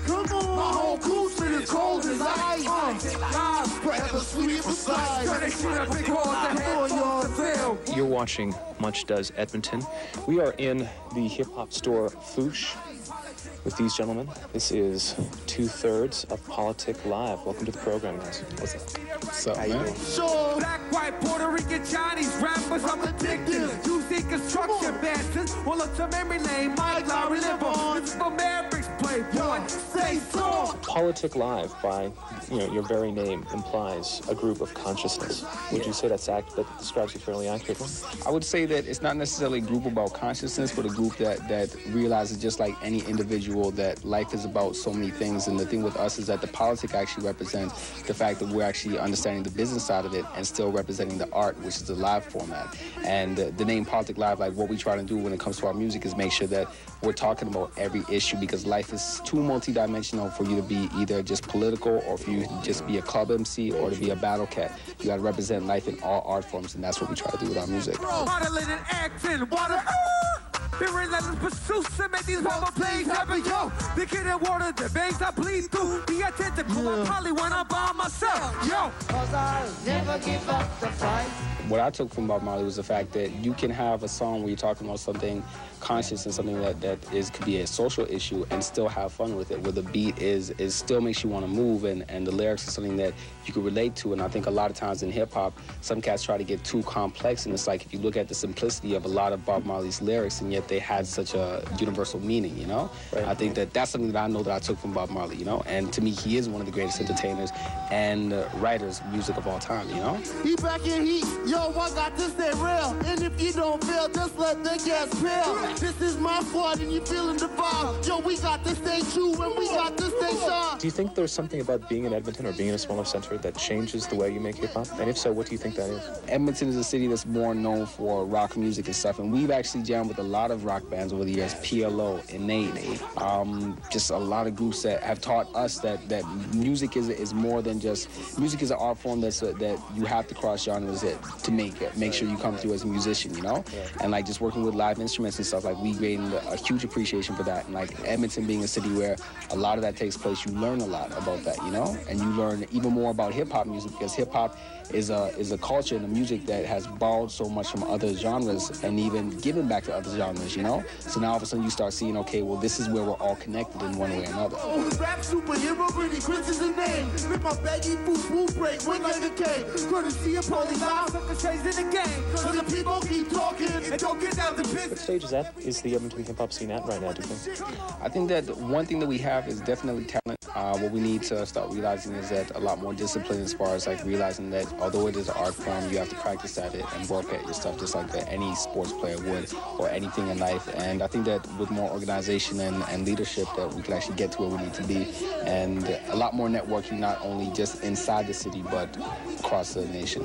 Come on, my whole crew's been as cold as ice. Forever sweet beside. You're watching Much Does Edmonton. We are in the hip-hop store Foosh with these gentlemen. This is 2/3 of Politic Live. Welcome to the program, guys. What's up? What's up, man? Sure. Black, white, Puerto Rican, Chinese rappers, I'm addicted. Using construction bastards, well, look to memory lane, my glory live on. This is for Mavericks, playboy, say so. Politic Live, by your very name, implies a group of consciousness. Would you say that's accurate? That describes you fairly accurately? I would say that it's not necessarily a group about consciousness, but a group that realizes, just like any individual, that life is about so many things. And the thing with us is that the politic actually represents the fact that we're actually understanding the business side of it and still representing the art, which is the live format. And the name Politic Live, like what we try to do when it comes to our music, is make sure that we're talking about every issue, because life is too multidimensional for you to be either just political or for you to just be a club MC or to be a battle cat. You got to represent life in all art forms, and that's what we try to do with our music. Relentless pursuits to make these rubber plays happen, yo. The kid in water, the veins I bleed through. Be attentive, I probably when I'm by myself, yo. Cause I never give up the fight. What I took from Bob Marley was the fact that you can have a song where you're talking about something conscious and something that could be a social issue and still have fun with it, where the beat is still makes you want to move, and the lyrics are something that you can relate to. And I think a lot of times in hip-hop, some cats try to get too complex, and it's like if you look at the simplicity of a lot of Bob Marley's lyrics, and yet they had such a universal meaning, you know? Right. I think that's something that I know that I took from Bob Marley, you know? And to me, he is one of the greatest entertainers and writers of music of all time, you know? He back in heat, yo, I got this, they real. And if you don't feel, just let the gas pill. This is my squad and you feeling the vibe. Yo, we got to stay true and we got to stay sharp. Do you think there's something about being in Edmonton or being in a smaller center that changes the way you make hip-hop? And if so, what do you think that is? Edmonton is a city that's more known for rock music and stuff, and we've actually jammed with a lot of rock bands over the years, PLO, Innate, just a lot of groups that have taught us that music is more than just, music is an art form that you have to cross genres to make sure you come through as a musician, you know? Yeah. And like just working with live instruments and stuff, like we gained a huge appreciation for that. And like Edmonton being a city where a lot of that takes place, you learn a lot about that, you know? And you learn even more about hip-hop music, because hip-hop is a culture and a music that has borrowed so much from other genres and even given back to other genres, you know? So now all of a sudden you start seeing, okay, well, this is where we're all connected in one way or another. Rap superhero, pretty Chris is the name. Rip my baggy food break, wing like a K. Courtesy of Poli, Circa shades in the game. so the people keep talking and don't get down to business. What stage is the Edmonton hip-hop scene at right now, do you think? I think that one thing that we have is definitely talent. What we need to start realizing is that a lot more discipline, as far as like realizing that although it is an art form, you have to practice at it and work at your stuff just like any sports player would, or anything in life. And I think that with more organization and leadership, that we can actually get to where we need to be, and a lot more networking, not only just inside the city but across the nation.